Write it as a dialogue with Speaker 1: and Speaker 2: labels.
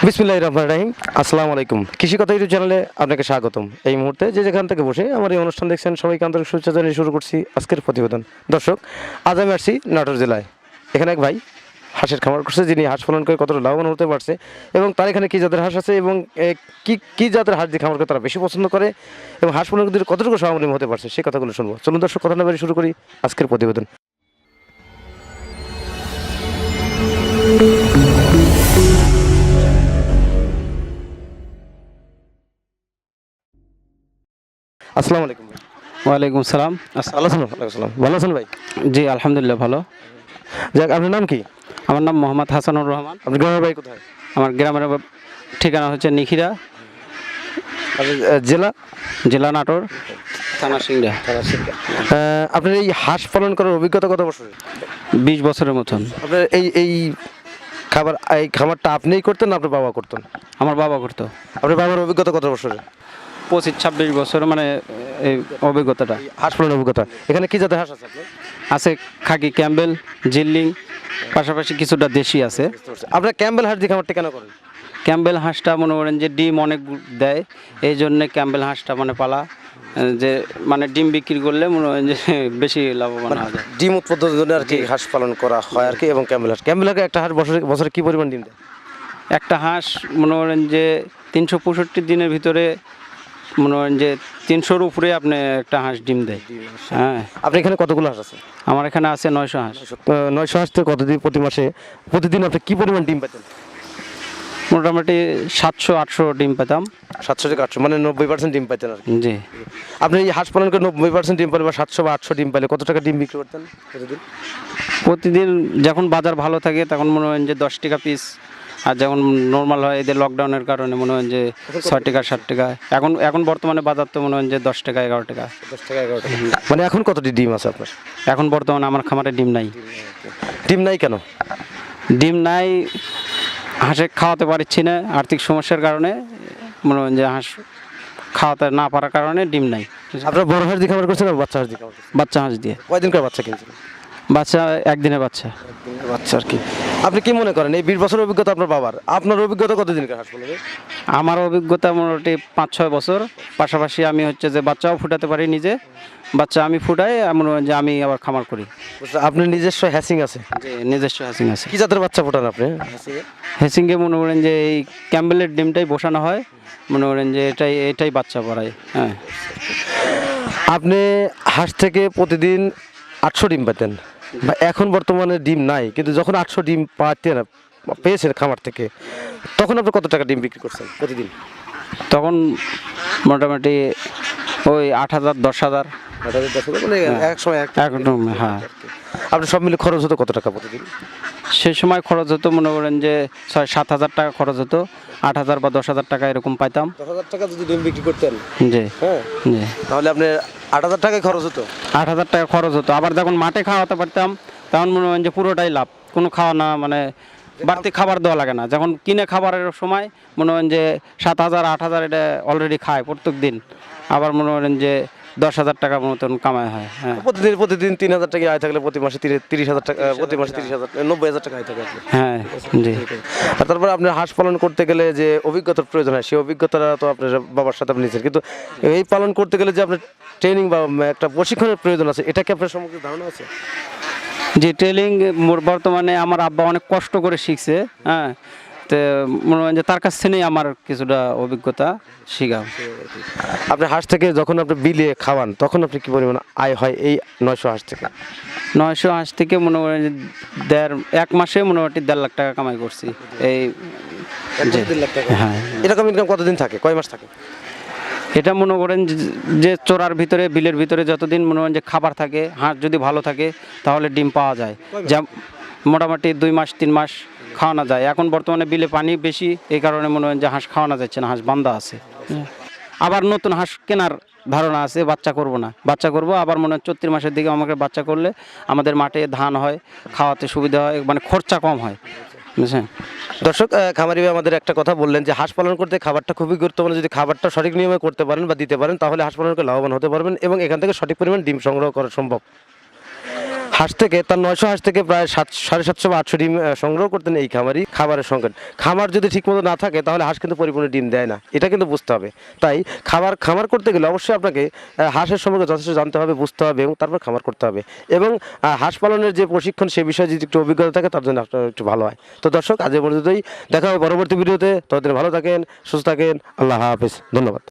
Speaker 1: বিসমিল্লাহির রহমানির রহিম। আসসালামু আলাইকুম। কৃষি কথা ইউটিউব চ্যানেলে আপনাকে স্বাগতম। এই মুহূর্তে যে যেখান থেকে বসে আমার এই অনুষ্ঠান দেখছেন সবাইকে আন্তরিক শুভেচ্ছা জানিয়ে শুরু করছি আজকের প্রতিবেদন। দর্শক, আজ আমি আসছি নাটোর জেলায়। এখানে এক ভাই হাঁসের খামার করছে, যিনি হাঁস পালন করে কতটা লাভবান হতে পারছে এবং তার এখানে কী জাতের হাঁস আছে এবং কী জাতের হাঁস দিয়ে খামার করে তারা বেশি পছন্দ করে এবং হাঁস পালন করে কতটুকু স্বাবলম্বী হতে পারছে সেই কথাগুলো শুনবো। চলুন দর্শক, কথা না বেরিয়ে শুরু করি আজকের প্রতিবেদন। আসসালামু আলাইকুম ভাই।
Speaker 2: ওয়ালাইকুম সালাম।
Speaker 1: ভালো আছেন? ওয়ালাইকুম আসসালাম। ভালো আছেন ভাই?
Speaker 2: জি আলহামদুলিল্লাহ ভালো।
Speaker 1: যাক, আপনার নাম কি?
Speaker 2: আমার নাম মোহাম্মদ হাসানুর রহমান।
Speaker 1: আপনার গ্রামের বাড়ি কোথায়?
Speaker 2: আমার গ্রামের ঠিকানা হচ্ছে নিখিরা,
Speaker 1: জেলা?
Speaker 2: জেলা নাটোর, থানা সিংড়া।
Speaker 1: আপনার এই হাঁস পালন করার অভিজ্ঞতা কত বছরের?
Speaker 2: 20 বছরের মতন।
Speaker 1: আপনার এই খামারটা আপনিই করতেন না আপনার বাবা করতেন?
Speaker 2: আমার বাবা করতো।
Speaker 1: আপনার বাবার অভিজ্ঞতা কত বছরের?
Speaker 2: 25-26 বছর মানে এই অভিজ্ঞতাটা।
Speaker 1: হাঁস পালনের অভিজ্ঞতা। এখানে কি জাতের হাঁস আছে আপনার?
Speaker 2: আছে খাকি, ক্যাম্বেল, জিল্লিং, পাশাপাশি কিছুটা দেশি আছে।
Speaker 1: আপনার ক্যাম্বেল হাঁস দিয়ে খামারটা কেন করেন?
Speaker 2: ক্যাম্বেল হাঁসটা মনে করেন যে ডিম অনেক দেয়, এই জন্যে ক্যাম্বেল হাঁসটা মানে পালা, যে মানে ডিম বিক্রি করলে মনে হয় যে বেশি লাভবান হওয়া যায়।
Speaker 1: ডিম উৎপাদনের জন্য আর কি হাঁস পালন করা হয় আর কি। এবং ক্যাম্বেল হাঁসে একটা হাঁস বছরে কি পরিমাণ ডিম দেয়?
Speaker 2: একটা হাঁস মনে করেন যে 365 দিনের ভিতরে মনে করেন যে 300-র উপরে আপনি একটা হাঁস ডিম দেয়। হ্যাঁ।
Speaker 1: আপনি এখানে কতগুলো হাঁস আছে?
Speaker 2: আমার এখানে আছে 900 হাঁস।
Speaker 1: 900 হাঁস থেকে প্রতিদিন আপনি কি পরিমাণ ডিম পেতেন?
Speaker 2: মোটামুটি 700-800 ডিম পেতাম।
Speaker 1: 700 থেকে 800, মানে 90% ডিম পাইতেন আর কি।
Speaker 2: জি।
Speaker 1: আপনি এই হাঁস পালন করে 90% ডিম পেলে বা 700 বা 800 ডিম পেলে কত টাকা ডিম বিক্রি করতেন প্রতিদিন?
Speaker 2: প্রতিদিন যখন বাজার ভালো থাকে তখন মনে হয় যে 10 টাকা পিস, আর যখন নর্মাল হয় এদের লকডাউনের কারণে মনে হয় যে 6 টাকা 7 টাকা। এখন বর্তমানে বাজার তো মনে হয় যে 10 টাকা 11 টাকা।
Speaker 1: 10 টাকা 11 টাকা। মানে এখন কতটি ডিম আছে আপনার?
Speaker 2: এখন বর্তমানে আমার খামারে ডিম নাই।
Speaker 1: ডিম নাই কেন?
Speaker 2: ডিম নাই, হাঁসে খাওয়াতে পারছি না আর্থিক সমস্যার কারণে। মনে হয় যে হাঁস খাওয়াতে না পারার কারণে ডিম নাই।
Speaker 1: আপনার বড় হাঁস দিয়ে খাবার করছেন না বাচ্চা হাঁস দিয়ে খাবার করছেন?
Speaker 2: বাচ্চা হাঁস দিয়ে।
Speaker 1: কয়দিন করে বাচ্চা কিনছেন?
Speaker 2: বাচ্চা একদিনের বাচ্চা।
Speaker 1: বাচ্চা আর কি। আপনি কি মনে করেন এই 20 বছরের অভিজ্ঞতা আপনার বাবার, আপনার অভিজ্ঞতা কতদিনকার হাঁস পালনের?
Speaker 2: আমার অভিজ্ঞতা মোটামুটি 5-6 বছর। পাশাপাশি আমি হচ্ছে যে বাচ্চাও ফুটাতে পারি নিজে। বাচ্চা আমি ফুটাই, মনে হয় যে আমি আবার খামার করি।
Speaker 1: আপনার নিজস্ব হ্যাসিং আছে?
Speaker 2: যে নিজস্ব হ্যাসিং আছে।
Speaker 1: কি জাতের বাচ্চা ফোটান আপনি?
Speaker 2: হ্যাসিংয়ে মনে করেন যে এই ক্যাম্বেলের ডিমটাই বসানো হয়, মনে করেন যে এটাই বাচ্চা পড়ায়। হ্যাঁ।
Speaker 1: আপনি হাঁস থেকে প্রতিদিন 800 ডিম পেতেন, বা এখন বর্তমানে ডিম নাই, কিন্তু যখন 800 ডিম পেয়েছেন খামার থেকে, তখন আপনি কত টাকা ডিম বিক্রি করছেন প্রতিদিন?
Speaker 2: তখন মোটামুটি ওই 8,000 10,000
Speaker 1: এক সময়
Speaker 2: একদম। হ্যাঁ।
Speaker 1: আপনার সব মিলে খরচ হতো কত টাকা প্রতিদিন?
Speaker 2: সে সময় খরচ হতো মনে করেন যে 6-7 হাজার টাকা খরচ হতো। 8,000 বা 10,000 টাকা এরকম পাইতাম।
Speaker 1: 10,000 টাকা যদি ডিম বিক্রি করতেন,
Speaker 2: জি
Speaker 1: হ্যাঁ,
Speaker 2: জি,
Speaker 1: তাহলে আপনার 8,000 টাকায় খরচ হতো।
Speaker 2: 8,000 টাকা খরচ হতো। আবার যখন মাঠে খাওয়াতে পারতাম তখন মনে হয় যে পুরোটাই লাভ, কোনো খাওয়া না, মানে বাড়তি খাবার দেওয়া লাগে না। যখন কিনে খাবারের সময় মনে হয় যে 7,000 8,000 এটা অলরেডি খায় প্রত্যেক দিন। আবার মনে করেন যে 10,000 টাকার মতন কামাই হয়। হ্যাঁ,
Speaker 1: প্রতিদিন 3,000 টাকা আয় থাকলে প্রতি মাসে 30,000 টাকা, প্রতি মাসে 30,000, 90,000 টাকা আয় থাকে আপনার।
Speaker 2: হ্যাঁ, জি।
Speaker 1: আর তারপরে আপনার হাঁস পালন করতে গেলে যে অভিজ্ঞতার প্রয়োজন হয়, সেই অভিজ্ঞতাটা তো আপনার বাবার সাথে আপনি নিয়েছেন, কিন্তু এই পালন করতে গেলে যে আপনার ট্রেনিং বা একটা প্রশিক্ষণের প্রয়োজন আছে, এটা কি আপনার সম্পর্কে ধারণা আছে?
Speaker 2: যে ট্রেনিং বর্তমানে আমার আব্বা অনেক কষ্ট করে শিখছে। হ্যাঁ, তো মনে হয় যে তার কাছ থেকেই আমার কিছুটা অভিজ্ঞতা শিখা।
Speaker 1: আপনি হাঁস থেকে যখন আপনি বিলিয়ে খাওয়ান তখন আপনি কি পরিমাণ আয় হয় এই 900 হাঁস থেকে?
Speaker 2: 900 হাঁস থেকে মনে করেন যে এক মাসে মোটামুটি 1.5 লাখ টাকা কামাই করছি। এই
Speaker 1: 1.5 লাখ টাকা।
Speaker 2: হ্যাঁ।
Speaker 1: এরকম ইনকাম কতদিন থাকে, কয় মাস থাকে?
Speaker 2: এটা মনে করেন যে চোরার ভিতরে, বিলের ভিতরে যতদিন মনে করেন যে খাবার থাকে, হাঁস যদি ভালো থাকে তাহলে ডিম পাওয়া যায়। যা মোটামুটি 2 মাস 3 মাস খাওয়ানো যায়। এখন বর্তমানে বিলে পানি বেশি, এই কারণে মনে হয় যে হাঁস খাওয়ানো যাচ্ছে না, হাঁস বান্ধা আছে। আবার নতুন হাঁস কেনার ধারণা আছে, বাচ্চা করব না, বাচ্চা করব আবার মনে হয় 34 মাসের দিকে আমাকে বাচ্চা করলে আমাদের মাঠে ধান হয়, খাওয়াতে সুবিধা হয়, মানে খরচা কম হয়। বুঝছেন?
Speaker 1: দর্শক, খামারি ভাই আমাদের একটা কথা বললেন যে হাঁস পালন করতে খাবারটা খুবই গুরুত্বপূর্ণ। যদি খাবারটা সঠিক নিয়মে করতে পারেন বা দিতে পারেন তাহলে হাঁস পালন করে লাভবান হতে পারবেন এবং এখান থেকে সঠিক পরিমাণ ডিম সংগ্রহ করা সম্ভব। হাঁস থেকে তার 900 হাঁস থেকে প্রায় 750 বা 800 ডিম সংগ্রহ করতেন এই খামারি। খাবারের সংকট, খামার যদি ঠিকমতো না থাকে তাহলে হাঁস কিন্তু পরিপূর্ণ ডিম দেয় না, এটা কিন্তু বুঝতে হবে। তাই খামার করতে গেলে অবশ্যই আপনাকে হাঁসের সম্পর্কে যথেষ্ট জানতে হবে, বুঝতে হবে এবং তারপর খামার করতে হবে। এবং হাঁস পালনের যে প্রশিক্ষণ সে বিষয়ে যদি একটু অভিজ্ঞতা থাকে তার জন্য আপনার একটু ভালো হয়। তো দর্শক, আজ এ পর্যন্তই, দেখা হবে পরবর্তী ভিডিওতে। ততদিন ভালো থাকেন, সুস্থ থাকেন, আল্লাহ হাফেজ, ধন্যবাদ।